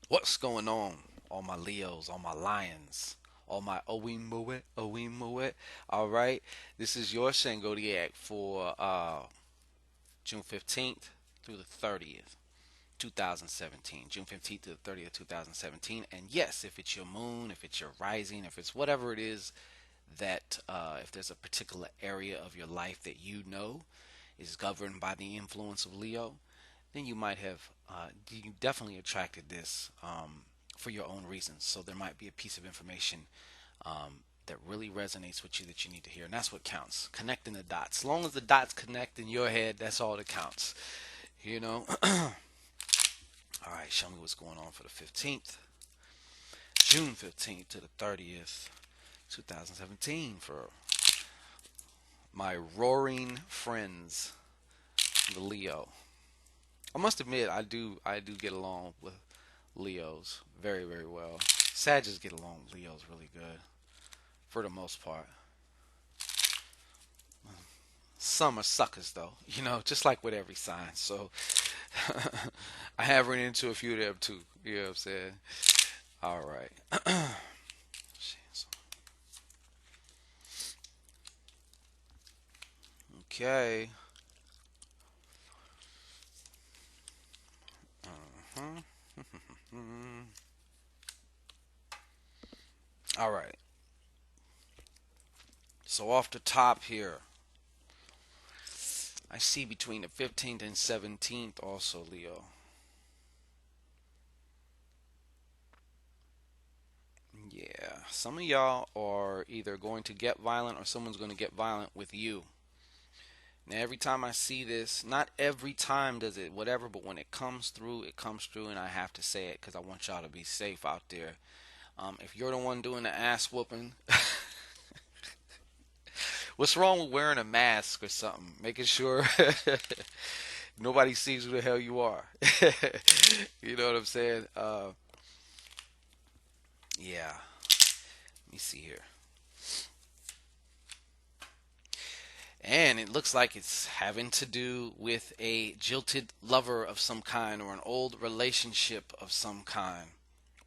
What's going on? All my Leos, all my Lions, all my Oweemoet. All right, this is your Shangodiac for June 15th through the 30th, 2017. June 15th to the 30th, 2017. And yes, if it's your moon, if it's your rising, if it's whatever it is that, if there's a particular area of your life that you know is governed by the influence of Leo, then you might have you definitely attracted this for your own reasons. So there might be a piece of information that really resonates with you that you need to hear, and that's what counts. Connecting the dots. As long as the dots connect in your head, that's all that counts. You know. All right, show me what's going on for the 15th, June 15th to the 30th, 2017 for my roaring friends, the Leo. I must admit, I do get along with Leos very, very well. Sagittarius get along with Leos really good for the most part. Some are suckers though, just like with every sign. So I have run into a few of them too. You know what I'm saying? All right. Okay. Uh-huh. All right. So off the top here, I see between the 15th and 17th also, Leo. Yeah, some of y'all are either going to get violent or someone's going to get violent with you. Now, every time I see this, not every time does it whatever, but when it comes through, and I have to say it because I want y'all to be safe out there. If you're the one doing the ass whooping, what's wrong with wearing a mask or something? Making sure nobody sees who the hell you are. You know what I'm saying? Yeah. Let me see here. And it looks like it's having to do with a jilted lover of some kind or an old relationship of some kind.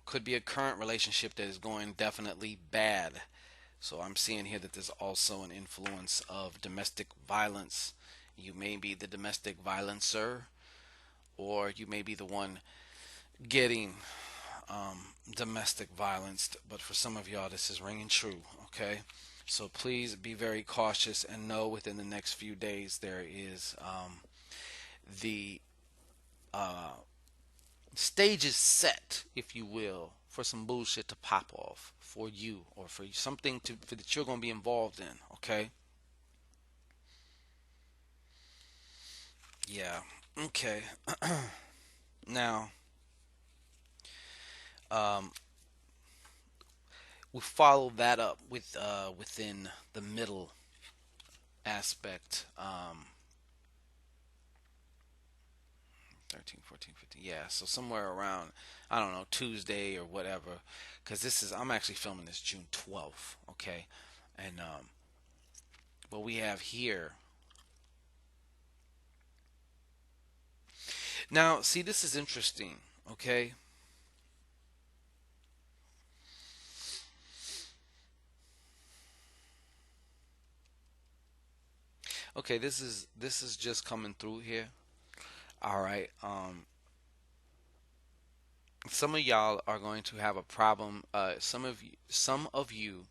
Could be a current relationship that is going definitely bad. So I'm seeing here that there's also an influence of domestic violence. You may be the domestic violencer, or you may be the one getting domestic violence. But for some of y'all, this is ringing true, okay? So please be very cautious and know within the next few days there is the uh, stage is set, if you will, for some bullshit to pop off for you or for something that you're going to be involved in. Okay. Yeah. Okay. Now, um, we follow that up with within the middle aspect. 13, 14, 15. Yeah, so somewhere around, I don't know, Tuesday or whatever. Because I'm actually filming this June 12th, okay? And what we have here. Now, see, this is interesting, okay? Okay, this is just coming through here. All right. Some of y'all are going to have a problem. Some of you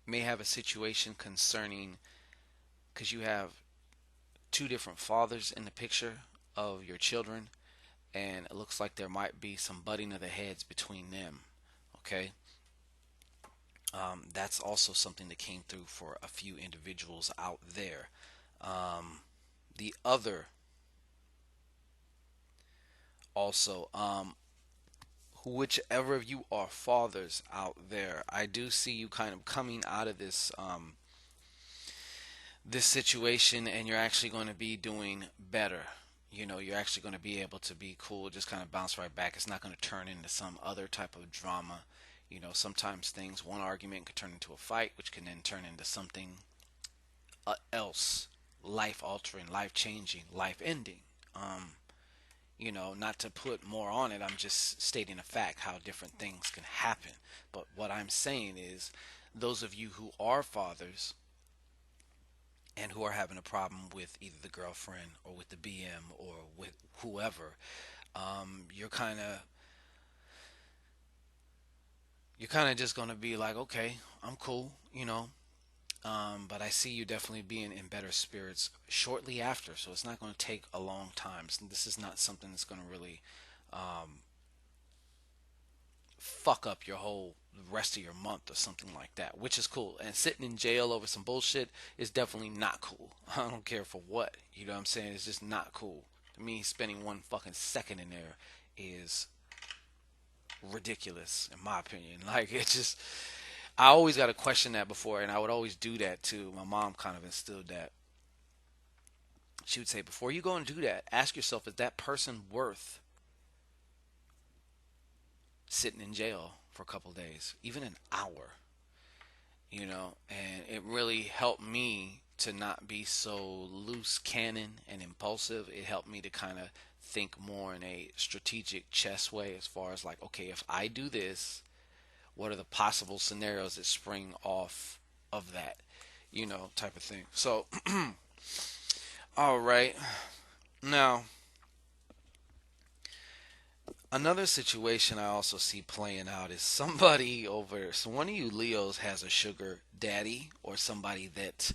may have a situation concerning because you have two different fathers in the picture of your children, and it looks like there might be some butting of the heads between them. Okay. That's also something that came through for a few individuals out there. The other also, whichever of you are fathers out there, I do see you kind of coming out of this situation, and you're actually going to be doing better. You're actually going to be able to be cool, just kind of bounce right back. It's not going to turn into some other type of drama. Sometimes one argument could turn into a fight, which can then turn into something else, life altering, life changing, life ending. Um, Not to put more on it, I'm just stating a fact how different things can happen. But what I'm saying is, those of you who are fathers and who are having a problem with either the girlfriend or with the BM or with whoever, you're kind of just gonna be like, okay, I'm cool. But I see you definitely being in better spirits shortly after, so it's not going to take a long time. This is not something that's going to really um, fuck up your whole rest of your month or something like that, which is cool. And sitting in jail over some bullshit is definitely not cool. I don't care for what. You know what I'm saying? It's just not cool. To me, spending one fucking second in there is ridiculous, in my opinion. Like, it's just, I always got to question that before, and I would always do that too. My mom kind of instilled that. She would say, before you go and do that, ask yourself, is that person worth sitting in jail for a couple days, even an hour? And it really helped me to not be so loose cannon and impulsive. It helped me to kind of think more in a strategic chess way, as far as like, okay, if I do this, what are the possible scenarios that spring off of that, type of thing. So, all right. Now, another situation I also see playing out is somebody over. So one of you Leos has a sugar daddy, or somebody that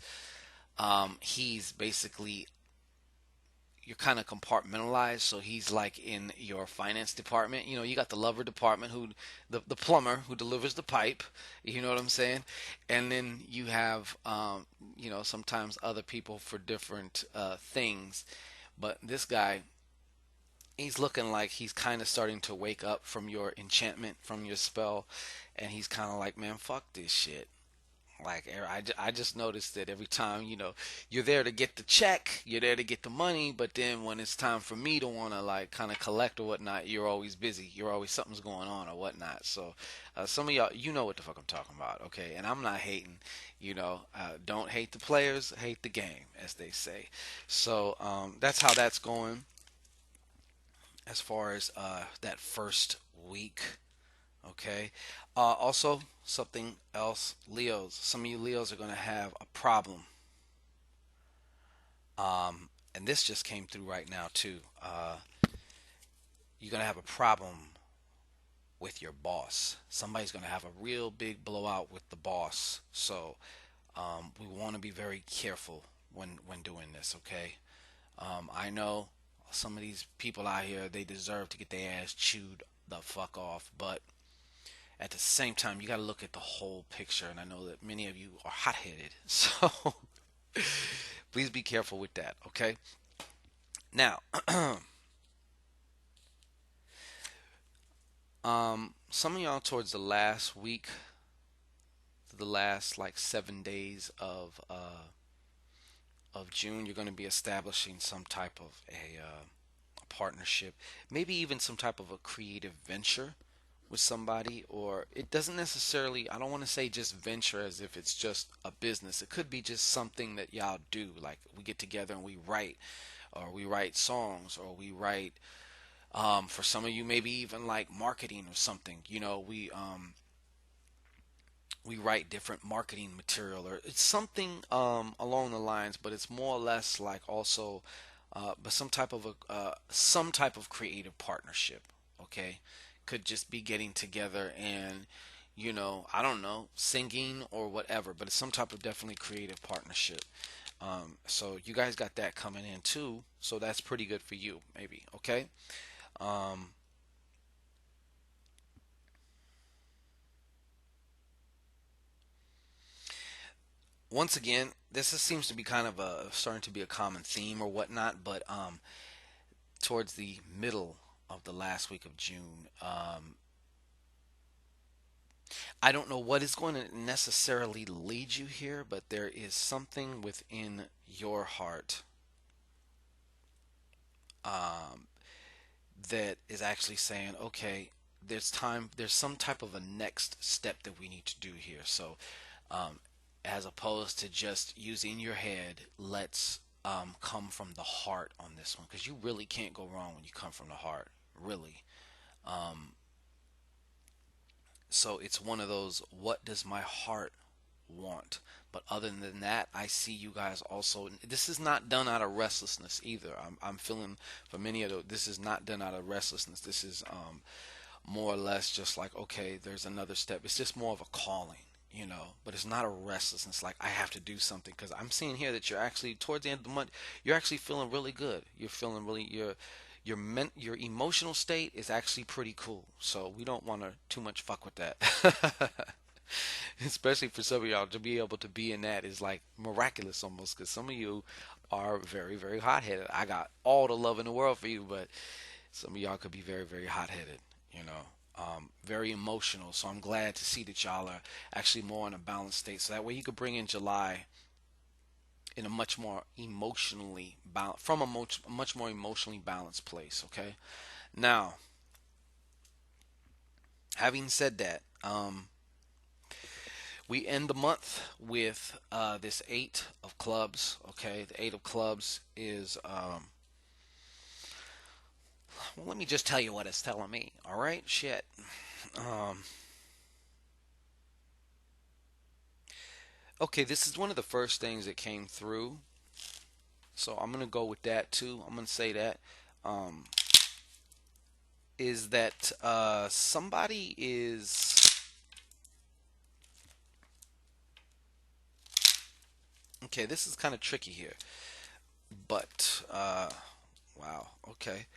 he's basically, you're kind of compartmentalized. So he's like in your finance department. You got the lover department, who the plumber who delivers the pipe. You know what I'm saying? And then you have sometimes other people for different things. But this guy, he's looking like he's kind of starting to wake up from your enchantment, from your spell, and he's kind of like, man, fuck this shit. Like, I just noticed that every time, you're there to get the check, you're there to get the money, but then when it's time for me to want to, like, kind of collect or whatnot, you're always busy. You're always, something's going on or whatnot. So, some of y'all, you know what the fuck I'm talking about, okay? And I'm not hating, don't hate the players, hate the game, as they say. So, that's how that's going as far as that first week. Okay. Also, something else, Leos. Some of you Leos are going to have a problem. And this just came through right now, too. You're going to have a problem with your boss. Somebody's going to have a real big blowout with the boss. So, we want to be very careful when doing this, okay? I know some of these people out here, they deserve to get their ass chewed the fuck off, but at the same time, you got to look at the whole picture. And I know that many of you are hot headed. So please be careful with that, okay? Now, some of y'all towards the last week, the last like 7 days of June, you're going to be establishing some type of a partnership, maybe even some type of a creative venture with somebody. Or it doesn't necessarily, I don't want to say just venture as if it's just a business. It could be just something that y'all do, like we get together and we write, or we write songs, or we write, for some of you maybe even like marketing or something. We write different marketing material, or it's something along the lines, but it's more or less like also but some type of creative partnership. Okay, could just be getting together and, I don't know, singing or whatever, but it's some type of definitely creative partnership. So you guys got that coming in too, so that's pretty good for you, maybe. Okay. um, Once again, seems to be kind of a starting to be a common theme or whatnot, but towards the middle of the last week of June, I don't know what is going to necessarily lead you here, but there is something within your heart um, that is actually saying, okay, there's some type of a next step that we need to do here. So, um, as opposed to just using your head, let's come from the heart on this one, because you really can't go wrong when you come from the heart, really. Um, so it's one of those, what does my heart want? But other than that, I see you guys also. This is not done out of restlessness either. I'm feeling for many of those, this is not done out of restlessness. This is more or less just like, okay, there's another step. It's just more of a calling, but it's not a restlessness like I have to do something, because I'm seeing here that you're actually towards the end of the month, you're actually feeling really good. You're feeling really your emotional state is actually pretty cool. So we don't want to too much fuck with that. Especially for some of y'all to be able to be in that is like miraculous almost, because some of you are very, very hot headed. I got all the love in the world for you, but some of y'all could be very, very hot headed, very emotional. So I'm glad to see that y'all are actually more in a balanced state. So that way you could bring in July in a much more emotionally from a much more emotionally balanced place. Okay. Now, having said that, we end the month with this eight of clubs. Okay, the eight of clubs is well, let me just tell you what it's telling me. All right, shit. Um, okay, this is one of the first things that came through, so I'm gonna go with that too. I'm gonna say that um, is that somebody is okay. This is kind of tricky here, but wow. Okay.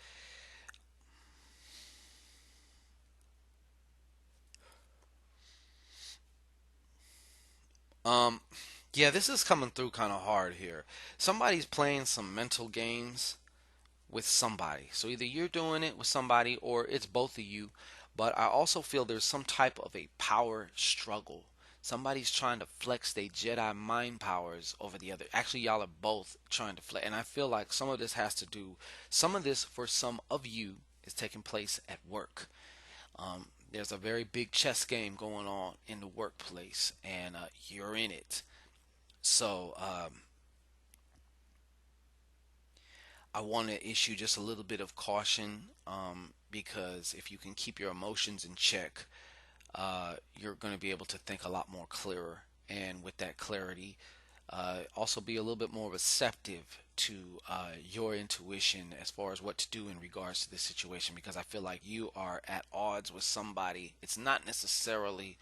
Um, yeah, this is coming through kind of hard here. Somebody's playing some mental games with somebody. So either you're doing it with somebody or it's both of you. But I also feel there's some type of a power struggle. Somebody's trying to flex their Jedi mind powers over the other. Actually, y'all are both trying to flex. And I feel like some of this has to do, some of this for some of you is taking place at work. There's a very big chess game going on in the workplace, and you're in it. So I want to issue just a little bit of caution, because if you can keep your emotions in check, you're going to be able to think a lot more clearer. And with that clarity, also be a little bit more receptive to your intuition as far as what to do in regards to this situation, because I feel like you are at odds with somebody. It's not necessarily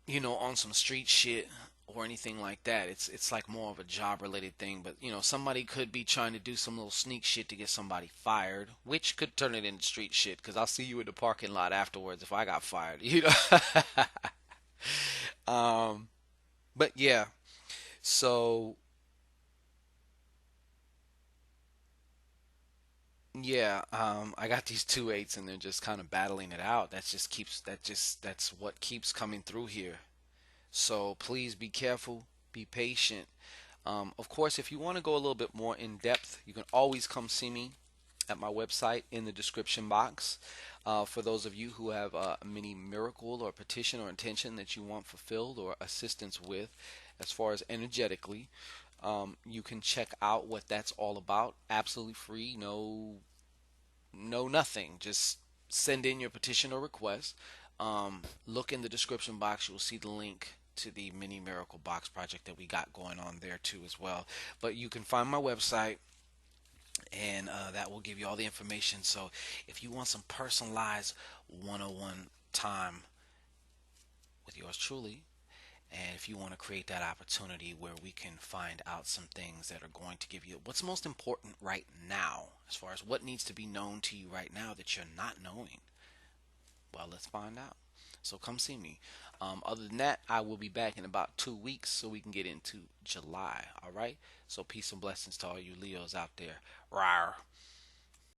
on some street shit or anything like that. It's like more of a job related thing. But somebody could be trying to do some little sneak shit to get somebody fired, which could turn it into street shit. Because I'll see you in the parking lot afterwards if I got fired. um, but yeah. So yeah, I got these two eights and they're just kind of battling it out. That's what keeps coming through here. So please be careful, be patient. Of course, if you want to go a little bit more in depth, you can always come see me at my website in the description box. For those of you who have a mini miracle or petition or intention that you want fulfilled or assistance with, as far as energetically, you can check out what that's all about. Absolutely free, no nothing. Just send in your petition or request. Look in the description box. You'll see the link to the mini miracle box project that we got going on there too as well. But you can find my website, and that will give you all the information. So if you want some personalized 101 time with yours truly, and if you want to create that opportunity where we can find out some things that are going to give you what's most important right now, as far as what needs to be known to you right now that you're not knowing, well, let's find out. So come see me. Other than that, I will be back in about 2 weeks so we can get into July. All right. So peace and blessings to all you Leos out there. Rawr.